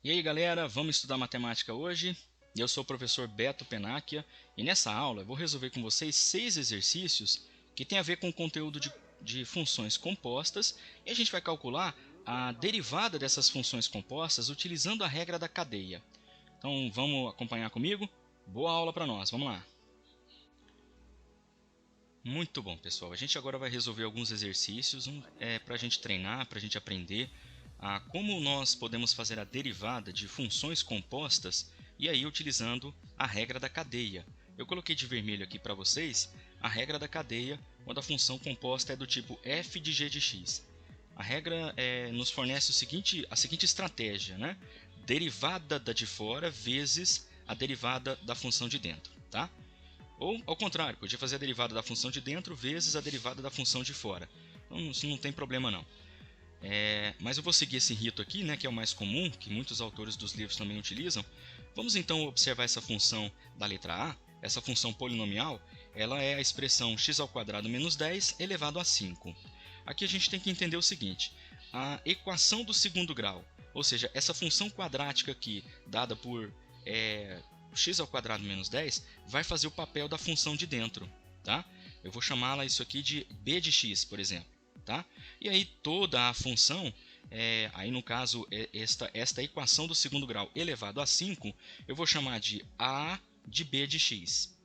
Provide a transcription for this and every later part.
E aí galera, vamos estudar matemática hoje? Eu sou o professor Beto Penacchia e nessa aula eu vou resolver com vocês 6 exercícios que tem a ver com o conteúdo de funções compostas e a gente vai calcular a derivada dessas funções compostas utilizando a regra da cadeia. Então vamos acompanhar comigo? Boa aula para nós, vamos lá! Muito bom, pessoal. A gente agora vai resolver alguns exercícios para a gente treinar, para a gente aprender a como nós podemos fazer a derivada de funções compostas e aí utilizando a regra da cadeia. Eu coloquei de vermelho aqui para vocês a regra da cadeia quando a função composta é do tipo f de g de x. A regra nos fornece a seguinte estratégia, né? Derivada da de fora vezes a derivada da função de dentro, tá? Ou, ao contrário, podia fazer a derivada da função de dentro vezes a derivada da função de fora. Então, isso não tem problema não. Mas eu vou seguir esse rito aqui, né, que é o mais comum, que muitos autores dos livros também utilizam. Vamos então observar essa função da letra A. Essa função polinomial, ela é a expressão x² menos 10 elevado a 5. Aqui a gente tem que entender o seguinte, a equação do segundo grau, ou seja, essa função quadrática aqui, dada por x² menos 10 vai fazer o papel da função de dentro, tá? Eu vou chamá-la isso aqui de b de x, por exemplo, tá? E aí toda a função, aí no caso esta equação do segundo grau elevado a 5, eu vou chamar de a de b de x,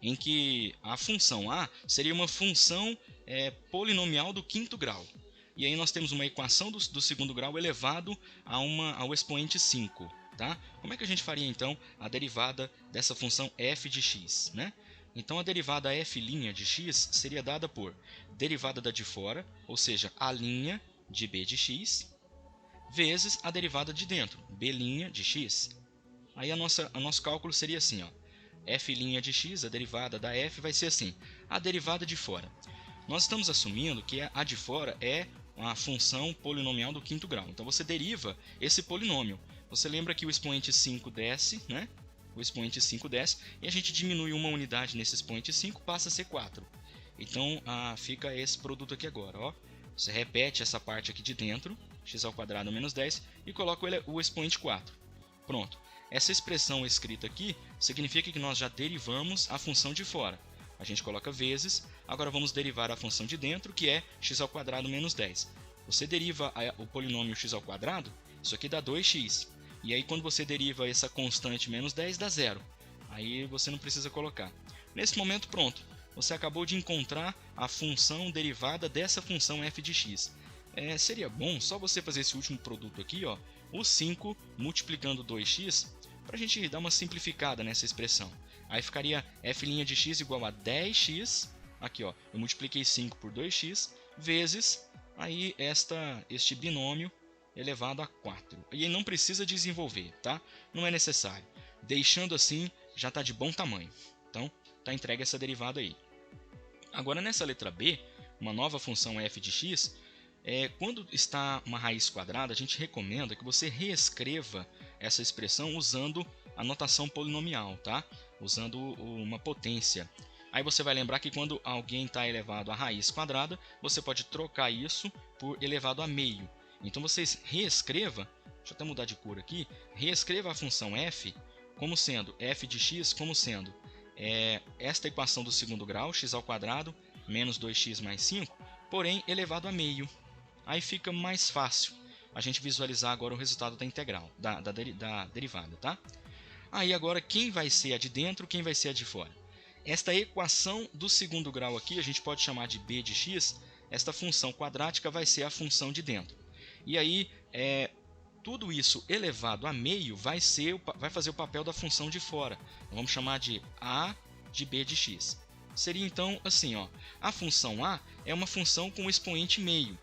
em que a função a seria uma função polinomial do quinto grau. E aí nós temos uma equação do segundo grau elevado ao expoente 5. Tá? Como é que a gente faria então a derivada dessa função f de x, né? Então a derivada f' de x seria dada por derivada da de fora, ou seja, a' de b de x, vezes a derivada de dentro, b' de x. Aí o nosso cálculo seria assim, ó, f' de x, a derivada da f vai ser assim, a derivada de fora. Nós estamos assumindo que a de fora é uma função polinomial do quinto grau, então você deriva esse polinômio. Você lembra que o expoente 5 desce, né? O expoente 5 desce e a gente diminui uma unidade nesse expoente 5, passa a ser 4. Então fica esse produto aqui agora, ó. Você repete essa parte aqui de dentro, x² menos 10, e coloca o expoente 4. Pronto. Essa expressão escrita aqui significa que nós já derivamos a função de fora. A gente coloca vezes, agora vamos derivar a função de dentro, que é x² menos 10. Você deriva o polinômio x², isso aqui dá 2x. E aí quando você deriva essa constante menos 10, dá 0. Aí você não precisa colocar. Nesse momento, pronto. Você acabou de encontrar a função derivada dessa função f de x. Seria bom só você fazer esse último produto aqui, ó, o 5 multiplicando 2x, para a gente dar uma simplificada nessa expressão. Aí ficaria f' de x igual a 10x, aqui ó, eu multipliquei 5 por 2x, vezes aí este binômio elevado a 4. E não precisa desenvolver, tá? Não é necessário. Deixando assim, já está de bom tamanho. Então, está entregue essa derivada aí. Agora, nessa letra B, uma nova função f de x, quando está uma raiz quadrada, a gente recomenda que você reescreva essa expressão usando a notação polinomial, tá? Usando uma potência. Aí você vai lembrar que quando alguém está elevado à raiz quadrada, você pode trocar isso por elevado a meio. Então vocês reescreva, deixa eu até mudar de cor aqui, reescreva a função f como sendo f de x como sendo esta equação do segundo grau, x² menos 2x mais 5, porém elevado a meio. Aí fica mais fácil a gente visualizar agora o resultado da integral, da derivada, tá? Aí agora quem vai ser a de dentro, quem vai ser a de fora? Esta equação do segundo grau aqui a gente pode chamar de b de x, esta função quadrática vai ser a função de dentro. E aí, tudo isso elevado a meio vai fazer o papel da função de fora. Vamos chamar de a de b de x. Seria então assim, ó, a função a é uma função com o expoente meio.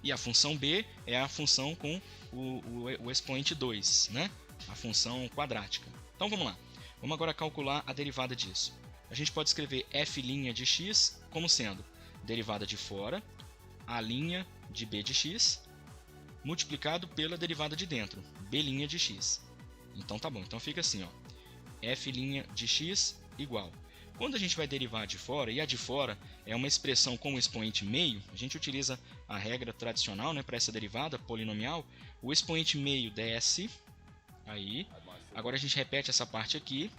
E a função b é a função com o expoente 2, né? A função quadrática. Então vamos lá. Vamos agora calcular a derivada disso. A gente pode escrever f' de x como sendo derivada de fora, a' de b de x, multiplicado pela derivada de dentro, b' de x. Então tá bom, então fica assim, ó, f' de x igual. Quando a gente vai derivar a de fora, e a de fora é uma expressão com o expoente meio, a gente utiliza a regra tradicional, né, para essa derivada polinomial, o expoente meio desce, aí, agora a gente repete essa parte aqui,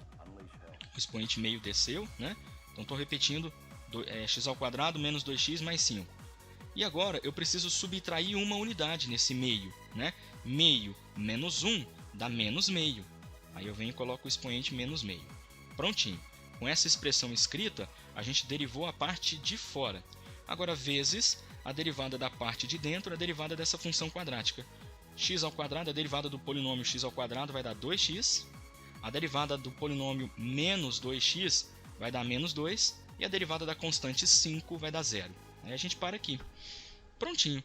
o expoente meio desceu, né? Então estou repetindo x² menos 2x mais 5. E agora eu preciso subtrair uma unidade nesse meio, né? Meio menos 1 dá menos meio. Aí eu venho e coloco o expoente menos meio. Prontinho. Com essa expressão escrita, a gente derivou a parte de fora. Agora, vezes a derivada da parte de dentro, a derivada dessa função quadrática. x², a derivada do polinômio x² vai dar 2x. A derivada do polinômio menos 2x vai dar menos 2. E a derivada da constante 5 vai dar 0. Aí a gente para aqui. Prontinho.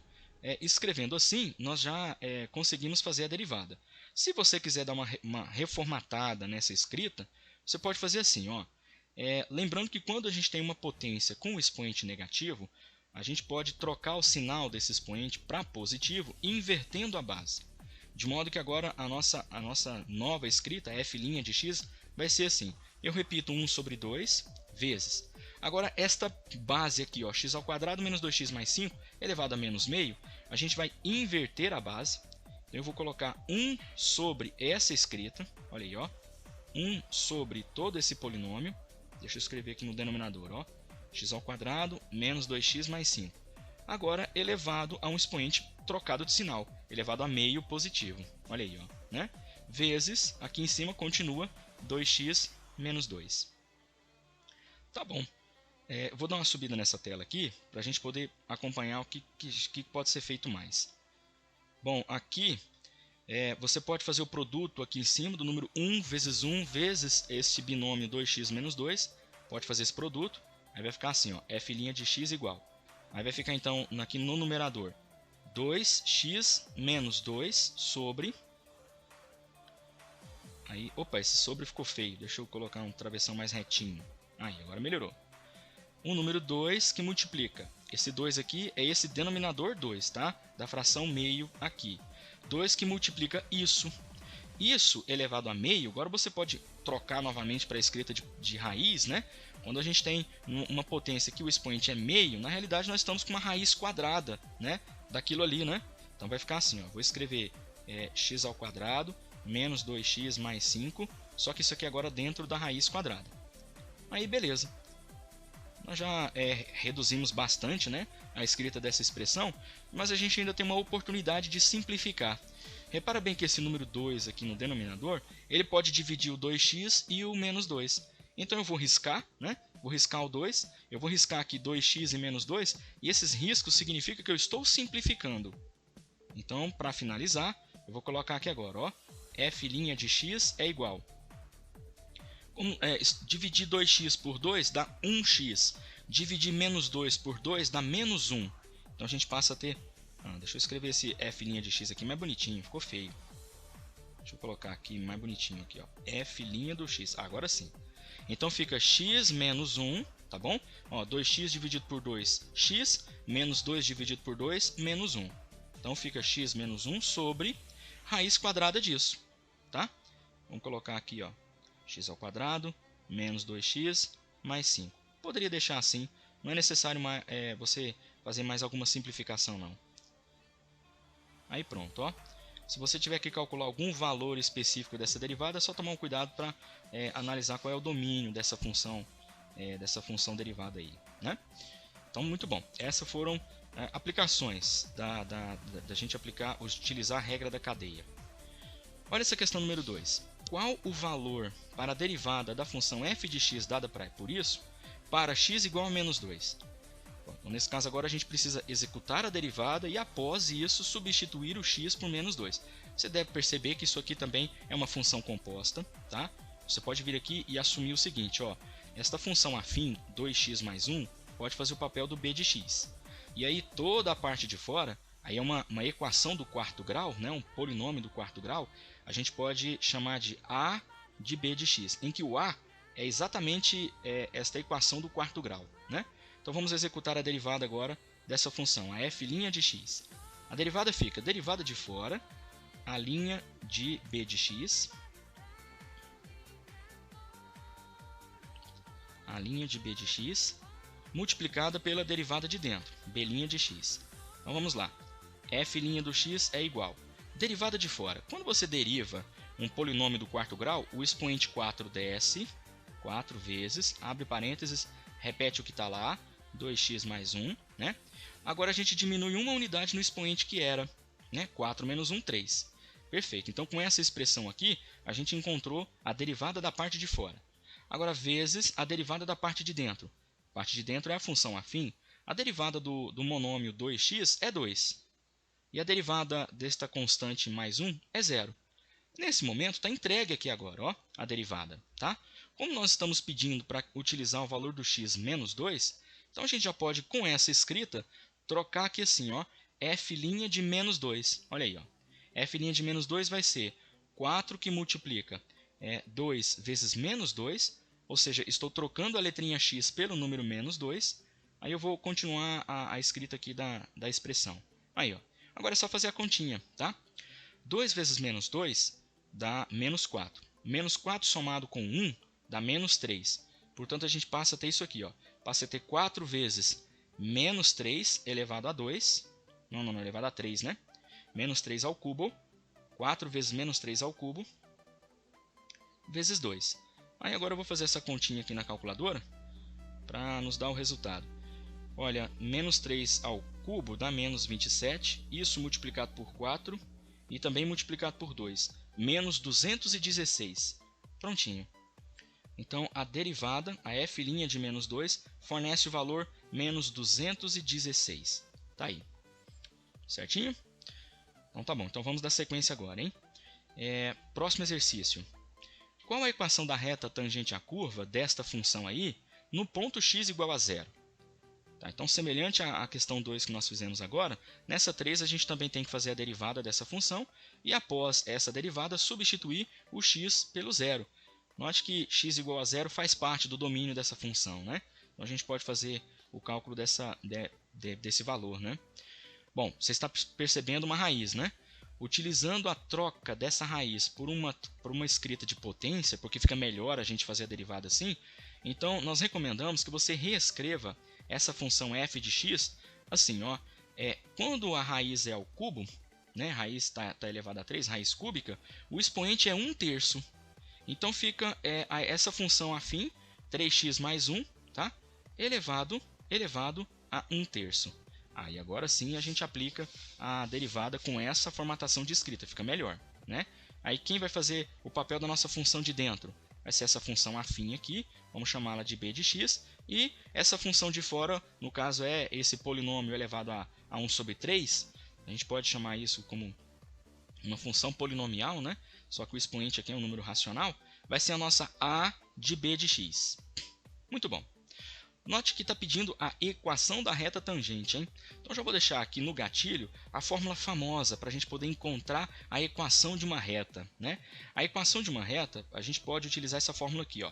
Escrevendo assim, nós já conseguimos fazer a derivada. Se você quiser dar uma reformatada nessa escrita, você pode fazer assim, ó. Lembrando que quando a gente tem uma potência com o expoente negativo, a gente pode trocar o sinal desse expoente para positivo, invertendo a base. De modo que agora a nossa nova escrita, f' de x, vai ser assim. Eu repito 1 sobre 2 vezes. Agora, esta base aqui, ó, x² menos 2x mais 5, elevado a menos meio, a gente vai inverter a base. Então, eu vou colocar 1 sobre essa escrita, olha aí, ó, 1 sobre todo esse polinômio. Deixa eu escrever aqui no denominador, ó, x² menos 2x mais 5. Agora, elevado a um expoente trocado de sinal, elevado a meio positivo. Olha aí, ó, né? Vezes, aqui em cima continua 2x menos 2. Tá bom. Vou dar uma subida nessa tela aqui, para a gente poder acompanhar o que pode ser feito mais. Bom, aqui você pode fazer o produto aqui em cima do número 1 vezes esse binômio 2x menos 2. Pode fazer esse produto. Aí vai ficar assim, ó, f' de x igual. Aí vai ficar então aqui no numerador 2x menos 2 sobre... Aí, opa, esse sobre ficou feio. Deixa eu colocar um travessão mais retinho. Aí, agora melhorou. O número 2 que multiplica. Esse 2 aqui é esse denominador 2, tá? Da fração meio aqui. 2 que multiplica isso. Isso elevado a meio, agora você pode trocar novamente para a escrita de raiz, né? Quando a gente tem uma potência que o expoente é meio, na realidade nós estamos com uma raiz quadrada, né? Daquilo ali, né? Então vai ficar assim, ó. Vou escrever x² menos 2x mais 5, só que isso aqui agora dentro da raiz quadrada. Aí beleza. Nós já reduzimos bastante, né, a escrita dessa expressão, mas a gente ainda tem uma oportunidade de simplificar. Repara bem que esse número 2 aqui no denominador, ele pode dividir o 2x e o menos 2. Então eu vou riscar, né? Vou riscar o 2, eu vou riscar aqui 2x e menos 2, e esses riscos significam que eu estou simplificando. Então, para finalizar, eu vou colocar aqui agora, ó, f' de x é igual. Dividir 2x por 2 dá 1x. Dividir menos 2 por 2 dá menos 1. Então a gente passa a ter... deixa eu escrever esse f' de x aqui mais bonitinho, ficou feio. Deixa eu colocar aqui mais bonitinho aqui, ó. F' do x, agora sim. Então fica x menos 1, tá bom? Ó, 2x dividido por 2, x, menos 2 dividido por 2, menos 1. Então fica x menos 1 sobre raiz quadrada disso, tá? Vamos colocar aqui, ó, x² menos 2x mais 5. Poderia deixar assim, não é necessário você fazer mais alguma simplificação não. Aí pronto, ó. Se você tiver que calcular algum valor específico dessa derivada, é só tomar um cuidado para analisar qual é o domínio dessa função derivada aí, né? Então, muito bom. Essas foram aplicações da gente utilizar a regra da cadeia. Olha essa questão número 2. Qual o valor para a derivada da função f de x dada por isso para x igual a menos 2? Bom, então, nesse caso agora a gente precisa executar a derivada e após isso substituir o x por menos 2. Você deve perceber que isso aqui também é uma função composta, tá? Você pode vir aqui e assumir o seguinte, ó, esta função afim 2x mais 1 pode fazer o papel do b de x. E aí toda a parte de fora, aí é uma equação do quarto grau, né, um polinômio do quarto grau, a gente pode chamar de a de b de x, em que o a é exatamente esta equação do quarto grau, né? Então vamos executar a derivada agora dessa função, a f' de x. A derivada fica derivada de fora, a linha de b de x, multiplicada pela derivada de dentro, b' de x. Então vamos lá. f' do x é igual. Derivada de fora. Quando você deriva um polinômio do quarto grau, o expoente 4 desce 4 vezes, abre parênteses, repete o que está lá, 2x mais 1. Né? Agora a gente diminui uma unidade no expoente que era, né? 4 menos 1, 3. Perfeito. Então com essa expressão aqui, a gente encontrou a derivada da parte de fora. Agora vezes a derivada da parte de dentro. A parte de dentro é a função afim. A derivada do monômio 2x é 2. E a derivada desta constante mais 1 é 0. Nesse momento está entregue aqui agora, ó, a derivada. Tá? Como nós estamos pedindo para utilizar o valor do x menos 2, então a gente já pode, com essa escrita, trocar aqui assim, ó, f' de menos 2. Olha aí, ó. F' de menos 2 vai ser 4 que multiplica 2 vezes menos 2, ou seja, estou trocando a letrinha x pelo número menos 2. Aí eu vou continuar a escrita aqui da expressão. Aí, ó. Agora é só fazer a continha, tá? 2 vezes menos 2 dá menos 4. Menos 4 somado com 1 dá menos 3. Portanto, a gente passa a ter isso aqui, ó. Passa a ter 4 vezes menos 3 elevado a 2. Não, elevado a 3, né? Menos 3 ao cubo. 4 vezes menos 3 ao cubo. Vezes 2. Aí agora eu vou fazer essa continha aqui na calculadora para nos dar o resultado. Olha, menos 3 ao cubo dá menos 27. Isso multiplicado por 4 e também multiplicado por 2. Menos 216. Prontinho. Então, a derivada, a f' de menos 2, fornece o valor menos 216. Tá aí. Certinho? Então tá bom. Então vamos dar sequência agora, hein? Próximo exercício. Qual a equação da reta tangente à curva desta função aí no ponto x igual a 0? Tá, então, semelhante à questão 2 que nós fizemos agora, nessa 3 a gente também tem que fazer a derivada dessa função e após essa derivada substituir o x pelo 0. Note que x igual a 0 faz parte do domínio dessa função, né? Então a gente pode fazer o cálculo desse valor, né? Bom, você está percebendo uma raiz, né? Utilizando a troca dessa raiz por uma escrita de potência, porque fica melhor a gente fazer a derivada assim, então nós recomendamos que você reescreva essa função f de x assim, ó, quando a raiz é ao cubo, né, raiz está elevada a 3, raiz cúbica, o expoente é 1/3. Então fica essa função afim, 3x mais 1, tá? elevado a 1/3. Aí agora sim a gente aplica a derivada com essa formatação de escrita, fica melhor, né? Aí quem vai fazer o papel da nossa função de dentro? Vai ser essa função afim aqui, vamos chamá-la de b de x, e essa função de fora, no caso é esse polinômio elevado a 1/3, a gente pode chamar isso como uma função polinomial, né? Só que o expoente aqui é um número racional, vai ser a nossa a de b de x. Muito bom. Note que está pedindo a equação da reta tangente, hein? Então já vou deixar aqui no gatilho a fórmula famosa para a gente poder encontrar a equação de uma reta, né? A equação de uma reta, a gente pode utilizar essa fórmula aqui, ó.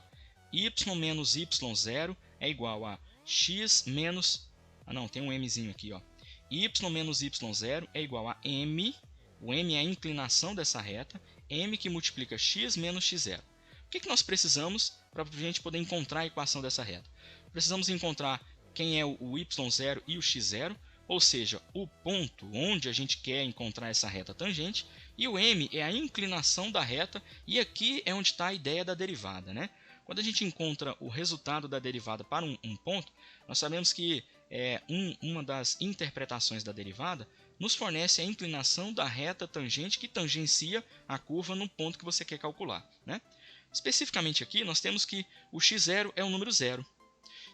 Y menos y0 é igual a x menos... Ah não, tem um mzinho aqui, ó. Y menos y0 é igual a m, o m é a inclinação dessa reta, m que multiplica x menos x0. O que nós precisamos para a gente poder encontrar a equação dessa reta? Precisamos encontrar quem é o y0 e o x0, ou seja, o ponto onde a gente quer encontrar essa reta tangente, e o m é a inclinação da reta, e aqui é onde está a ideia da derivada, né? Quando a gente encontra o resultado da derivada para um ponto, nós sabemos que uma das interpretações da derivada nos fornece a inclinação da reta tangente que tangencia a curva no ponto que você quer calcular, né? Especificamente aqui, nós temos que o x0 é o número 0.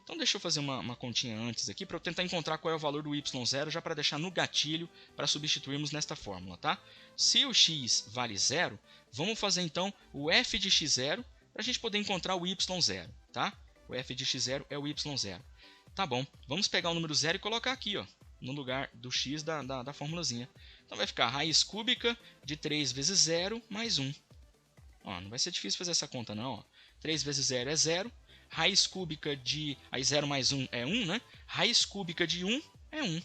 Então deixa eu fazer uma continha antes aqui para eu tentar encontrar qual é o valor do y0, já para deixar no gatilho para substituirmos nesta fórmula, tá? Se o x vale 0, vamos fazer então o f de x0 para a gente poder encontrar o y0, tá? O f de x0 é o y0. Tá bom, vamos pegar o número 0 e colocar aqui, ó, no lugar do x da formulazinha. Então vai ficar raiz cúbica de 3 vezes 0 mais 1. Ó, não vai ser difícil fazer essa conta não, ó. 3 vezes 0 é 0. Raiz cúbica de... Aí 0 mais 1 é 1, né? Raiz cúbica de 1 é 1.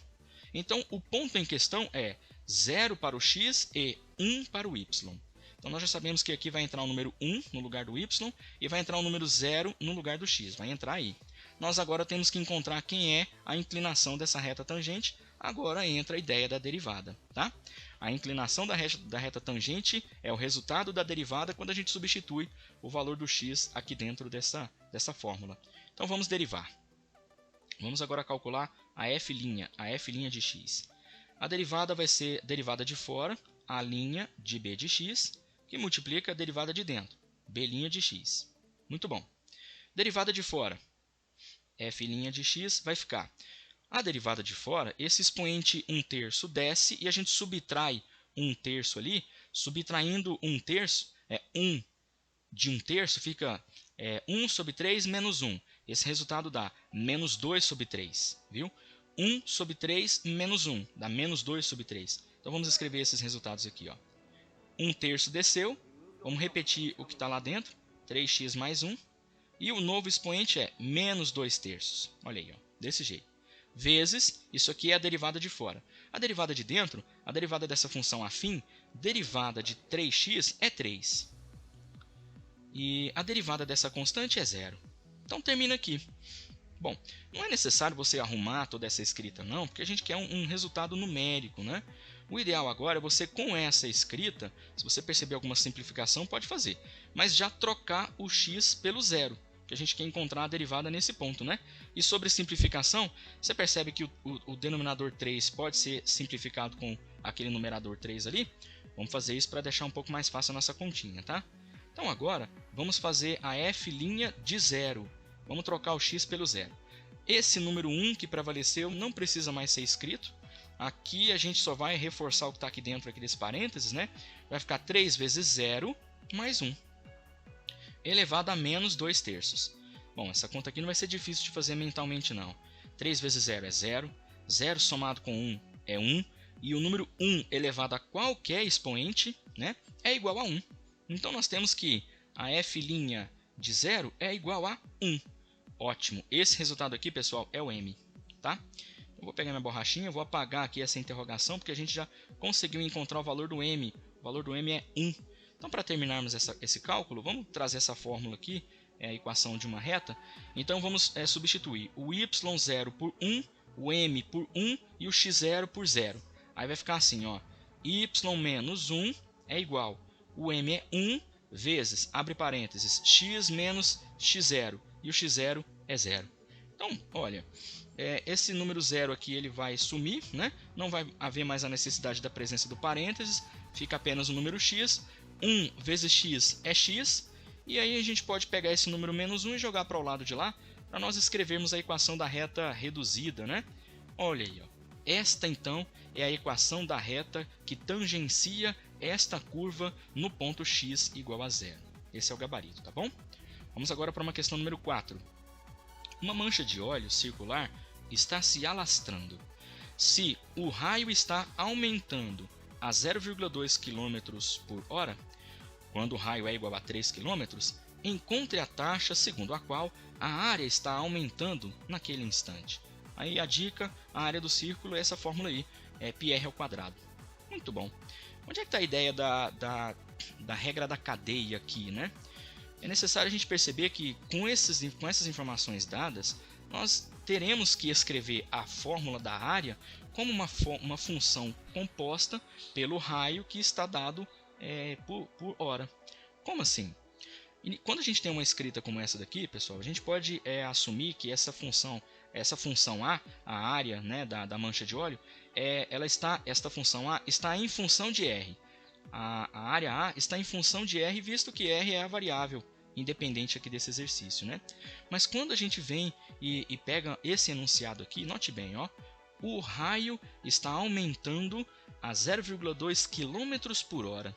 Então, o ponto em questão é 0 para o x e 1 para o y. Então, nós já sabemos que aqui vai entrar o número 1 no lugar do y e vai entrar o número 0 no lugar do x. Vai entrar aí. Nós agora temos que encontrar quem é a inclinação dessa reta tangente agora entra a ideia da derivada, tá? A inclinação da reta tangente é o resultado da derivada quando a gente substitui o valor do x aqui dentro dessa fórmula. Então vamos derivar. Vamos agora calcular a f' de x. A derivada vai ser derivada de fora, a' de b de x, que multiplica a derivada de dentro, b' de x. Muito bom. Derivada de fora, f' de x vai ficar. A derivada de fora, esse expoente 1/3 desce e a gente subtrai 1/3 ali. Subtraindo 1/3, 1 de 1/3 fica 1 sobre 3 menos 1. Esse resultado dá menos 2 sobre 3, viu? 1 sobre 3 menos 1, dá menos 2 sobre 3. Então vamos escrever esses resultados aqui, ó. 1/3 desceu, vamos repetir o que está lá dentro, 3x mais 1. E o novo expoente é menos 2/3. Olha aí, ó, desse jeito. Vezes, isso aqui é a derivada de fora. A derivada de dentro, a derivada dessa função afim, derivada de 3x é 3. E a derivada dessa constante é 0. Então termina aqui. Bom, não é necessário você arrumar toda essa escrita não, porque a gente quer um resultado numérico, né? O ideal agora é você, com essa escrita, se você perceber alguma simplificação, pode fazer, mas já trocar o x pelo 0. Que a gente quer encontrar a derivada nesse ponto, né? E sobre simplificação, você percebe que o denominador 3 pode ser simplificado com aquele numerador 3 ali? Vamos fazer isso para deixar um pouco mais fácil a nossa continha, tá? Então agora, vamos fazer a f' de 0. Vamos trocar o x pelo 0. Esse número 1 que prevaleceu não precisa mais ser escrito. Aqui a gente só vai reforçar o que está aqui dentro aqui desse parênteses, né? Vai ficar 3 vezes 0 mais 1. Elevado a menos 2/3. Bom, essa conta aqui não vai ser difícil de fazer mentalmente não. 3 vezes 0 é 0, 0 somado com 1 é 1, e o número 1 elevado a qualquer expoente, né, é igual a 1. Então nós temos que a f' de 0 é igual a 1. Ótimo, esse resultado aqui, pessoal, é o m, tá? Eu vou pegar minha borrachinha, vou apagar aqui essa interrogação, porque a gente já conseguiu encontrar o valor do m. O valor do m é 1. Então, para terminarmos esse cálculo, vamos trazer essa fórmula aqui, a equação de uma reta. Então, vamos substituir o y0 por 1, o m por 1 e o x0 por 0. Aí vai ficar assim, ó, y menos 1 é igual, o m é 1 vezes, abre parênteses, x menos x0, e o x0 é 0. Então, olha, esse número 0 aqui ele vai sumir, né? Não vai haver mais a necessidade da presença do parênteses, fica apenas o número x. 1 vezes x é x, e aí a gente pode pegar esse número menos 1 e jogar para o lado de lá, para nós escrevermos a equação da reta reduzida, né? Olha aí, ó. Esta então é a equação da reta que tangencia esta curva no ponto x igual a 0. Esse é o gabarito, tá bom? Vamos agora para uma questão número 4. Uma mancha de óleo circular está se alastrando. Se o raio está aumentando a 0,2 km por hora, quando o raio é igual a 3 km, encontre a taxa segundo a qual a área está aumentando naquele instante. Aí a dica, a área do círculo é essa fórmula aí, é πr ao quadrado. Muito bom. Onde é que está a ideia da regra da cadeia aqui, né? É necessário a gente perceber que com essas informações dadas, nós teremos que escrever a fórmula da área como uma função composta pelo raio que está dado por hora. Como assim? E quando a gente tem uma escrita como essa daqui, pessoal, a gente pode assumir que essa função a área, né, da mancha de óleo, esta função A está em função de R. A área A está em função de R, visto que R é a variável independente aqui desse exercício, né? Mas quando a gente vem e pega esse enunciado aqui, note bem, ó, o raio está aumentando a 0,2 km por hora.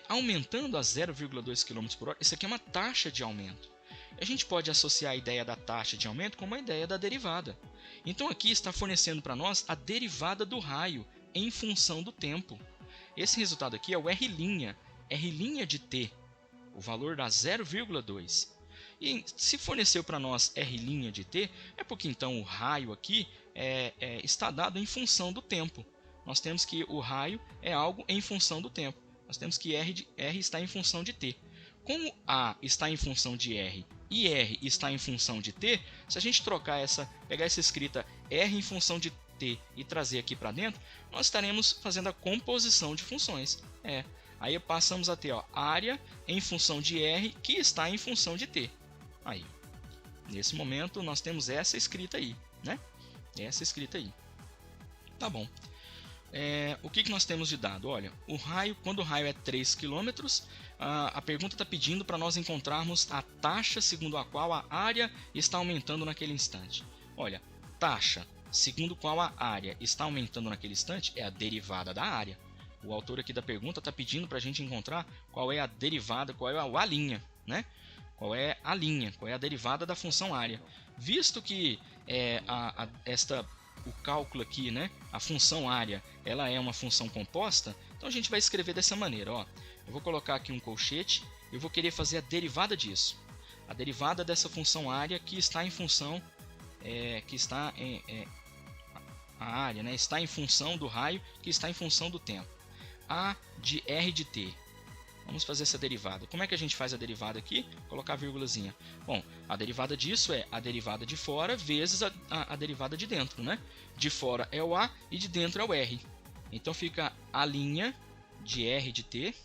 Aumentando a 0,2 km por hora, isso aqui é uma taxa de aumento. A gente pode associar a ideia da taxa de aumento com a ideia da derivada. Então aqui está fornecendo para nós a derivada do raio em função do tempo. Esse resultado aqui é o R' de t, o valor dá 0,2. E se forneceu para nós R' de t, é porque então o raio aqui está dado em função do tempo. Nós temos que o raio é algo em função do tempo. Nós temos que R está em função de t. Como A está em função de R e R está em função de t, se a gente pegar essa escrita R em função de t e trazer aqui para dentro, nós estaremos fazendo a composição de funções. Aí passamos a ter, ó, área em função de r que está em função de t. Aí, nesse momento, nós temos essa escrita aí, né? Essa escrita aí. Tá bom. O que nós temos de dado? Olha, o raio, quando o raio é 3 km, a pergunta está pedindo para nós encontrarmos a taxa segundo a qual a área está aumentando naquele instante. Olha, taxa segundo qual a área está aumentando naquele instante é a derivada da área. O autor aqui da pergunta está pedindo para a gente encontrar qual é a derivada, qual é a linha, né? Qual é a linha, qual é a derivada da função área. Visto que o cálculo aqui, né, a função área, ela é uma função composta, então a gente vai escrever dessa maneira, ó. Eu vou colocar aqui um colchete, eu vou querer fazer a derivada disso. A derivada dessa função área que está em função, a área, né, está em função do raio, que está em função do tempo. A de r de t. Vamos fazer essa derivada. Como é que a gente faz a derivada aqui? Colocar a vírgulazinha. Bom, a derivada disso é a derivada de fora vezes a derivada de dentro, né? De fora é o A e de dentro é o R. Então fica a linha de R de t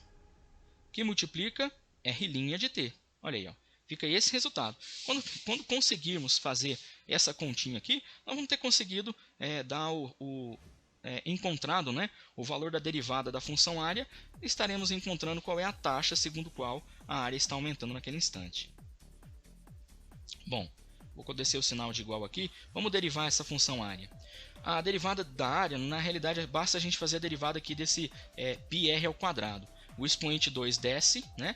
que multiplica R' de t. Olha aí, ó. Fica esse resultado. Quando conseguirmos fazer essa continha aqui, nós vamos ter conseguido dar encontrado, né, o valor da derivada da função área, estaremos encontrando qual é a taxa segundo qual a área está aumentando naquele instante. Bom, vou descer o sinal de igual aqui, vamos derivar essa função área. A derivada da área, na realidade, basta a gente fazer a derivada aqui desse πr ao quadrado. O expoente 2 desce, né?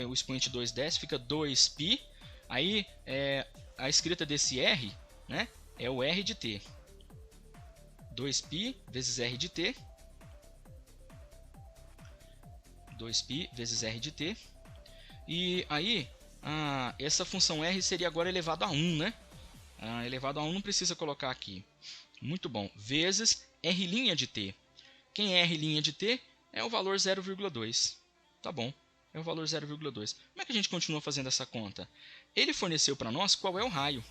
O expoente 2 desce, fica 2π, aí a escrita desse r, né, é o r de t. 2π vezes r de t, 2π vezes r de t, e aí essa função r seria agora elevado a 1, né? Elevado a 1 não precisa colocar aqui. Muito bom, vezes r' de t. Quem é r' de t? É o valor 0,2. Tá bom, é o valor 0,2. Como é que a gente continua fazendo essa conta? Ele forneceu para nós qual é o raio.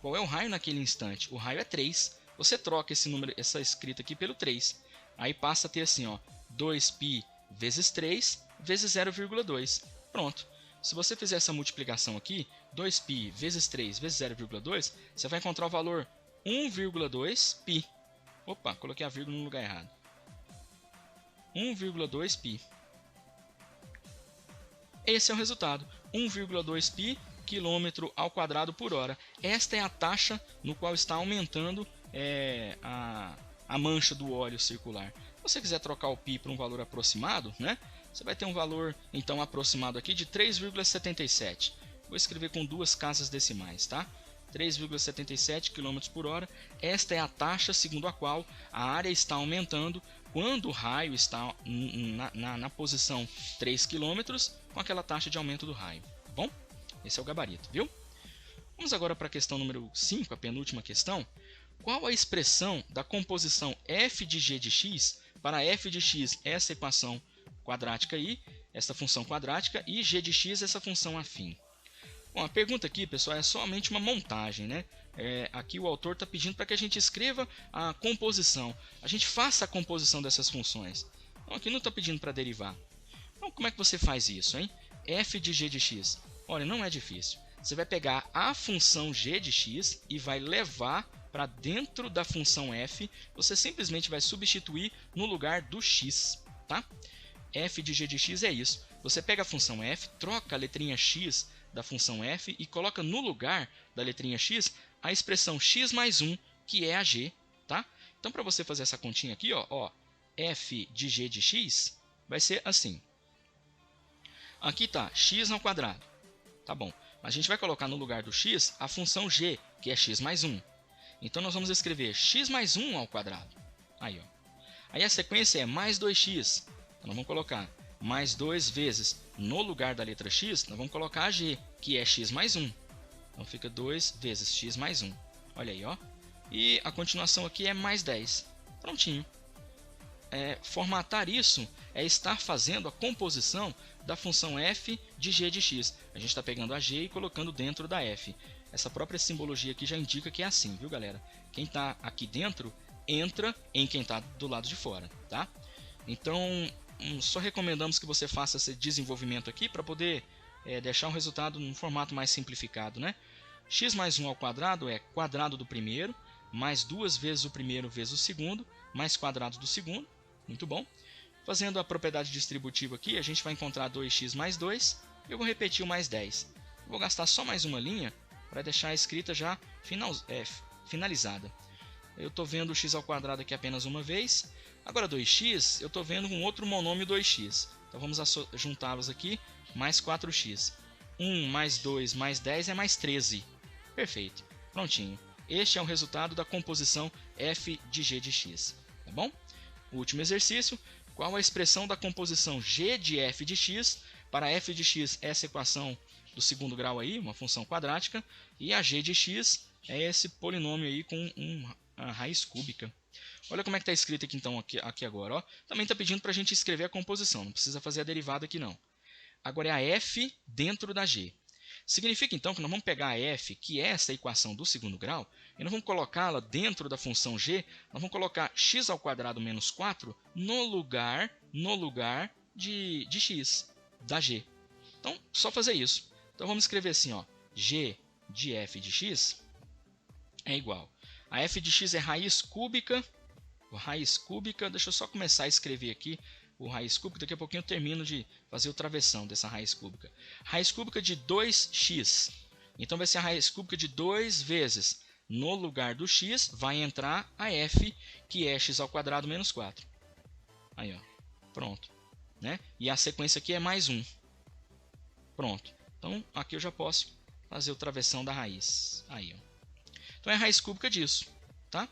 Qual é o raio naquele instante? O raio é 3. Você troca esse número, essa escrita aqui pelo 3. Aí passa a ter assim, ó, 2π vezes 3 vezes 0,2. Pronto. Se você fizer essa multiplicação aqui, 2π vezes 3 vezes 0,2, você vai encontrar o valor 1,2π. Opa, coloquei a vírgula no lugar errado. 1,2π. Esse é o resultado. 1,2π quilômetro ao quadrado por hora. Esta é a taxa no qual está aumentando a mancha do óleo circular. Se você quiser trocar o π para um valor aproximado, né, você vai ter um valor então aproximado aqui de 3,77. Vou escrever com 2 casas decimais, tá? 3,77 km por hora. Esta é a taxa segundo a qual a área está aumentando quando o raio está na posição 3 km com aquela taxa de aumento do raio. Tá bom? Esse é o gabarito, viu? Vamos agora para a questão número 5, a penúltima questão. Qual a expressão da composição f de g de x para f de x, essa equação quadrática aí, essa função quadrática, e g de x, essa função afim? Bom, a pergunta aqui, pessoal, é somente uma montagem, né? Aqui o autor está pedindo para que a gente escreva a composição. A gente faça a composição dessas funções. Então, aqui não está pedindo para derivar. Então, como é que você faz isso, hein? F de g de x. Olha, não é difícil. Você vai pegar a função g de x e vai levar para dentro da função f. Você simplesmente vai substituir no lugar do x, tá? F de g de x é isso. Você pega a função f, troca a letrinha x da função f e coloca no lugar da letrinha x a expressão x mais 1, que é a g, tá? Então, para você fazer essa continha aqui, ó, f de g de x vai ser assim. Aqui está x ao quadrado. Tá bom. A gente vai colocar no lugar do x a função g, que é x mais 1. Então, nós vamos escrever x mais 1 ao quadrado. Aí, ó. Aí a sequência é mais 2x. Então, nós vamos colocar mais 2 vezes, no lugar da letra x, nós vamos colocar a g, que é x mais 1. Então, fica 2 vezes x mais 1. Olha aí, ó. E a continuação aqui é mais 10. Prontinho. Formatar isso é estar fazendo a composição da função f de g de x. A gente está pegando a g e colocando dentro da f. Essa própria simbologia aqui já indica que é assim, viu, galera? Quem está aqui dentro entra em quem está do lado de fora, tá? Então, só recomendamos que você faça esse desenvolvimento aqui para poder deixar o resultado num formato mais simplificado, né? X mais 1 ao quadrado é quadrado do primeiro, mais 2 vezes o primeiro vezes o segundo, mais quadrado do segundo. Muito bom. Fazendo a propriedade distributiva aqui, a gente vai encontrar 2x mais 2, e eu vou repetir o mais 10. Vou gastar só mais uma linha para deixar a escrita já finalizada. Eu estou vendo o x ao quadrado aqui apenas uma vez. Agora 2x, eu estou vendo um outro monômio 2x. Então vamos juntá-los aqui, mais 4x. 1 mais 2 mais 10 é mais 13. Perfeito, prontinho. Este é o resultado da composição f de g de x. Tá bom? O último exercício, qual a expressão da composição g de f de x para f de x, essa equação do segundo grau aí, uma função quadrática, e a g de x é esse polinômio aí com uma raiz cúbica. Olha como é que está escrito aqui então aqui agora. Ó. Também está pedindo para a gente escrever a composição, não precisa fazer a derivada aqui não. Agora é a f dentro da g. Significa então que nós vamos pegar a f, que é essa equação do segundo grau, e nós vamos colocá-la dentro da função g, nós vamos colocar x ao quadrado menos 4 no lugar de x, da g. Então, só fazer isso. Então vamos escrever assim, ó, g de f de x é igual. A f de x é raiz cúbica, deixa eu só começar a escrever aqui o raiz cúbica, daqui a pouquinho eu termino de fazer o travessão dessa raiz cúbica. Raiz cúbica de 2x, então vai ser a raiz cúbica de 2 vezes, no lugar do x, vai entrar a f, que é x ao quadrado menos 4. Aí, ó, pronto. Né? E a sequência aqui é mais 1. Pronto. Então, aqui eu já posso fazer o travessão da raiz. Aí, ó. Então, é a raiz cúbica disso. Tá?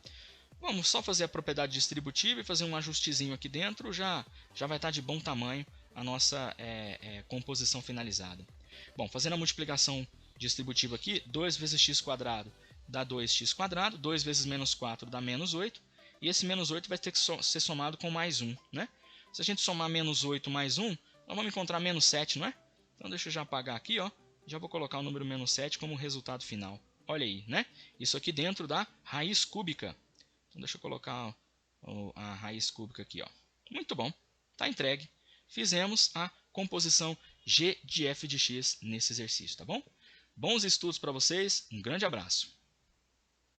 Vamos só fazer a propriedade distributiva e fazer um ajustezinho aqui dentro, já vai estar de bom tamanho a nossa composição finalizada. Bom, fazendo a multiplicação distributiva aqui, 2 vezes x quadrado dá 2x², 2 vezes menos 4 dá menos 8, e esse menos 8 vai ter que ser somado com mais 1. Né? Se a gente somar menos 8 mais 1, nós vamos encontrar menos 7, não é? Então deixa eu já apagar aqui, ó. Já vou colocar o número menos 7 como resultado final. Olha aí, né? Isso aqui dentro da raiz cúbica. Então deixa eu colocar a raiz cúbica aqui, ó. Muito bom, está entregue. Fizemos a composição g de f de x nesse exercício, tá bom? Bons estudos para vocês, um grande abraço.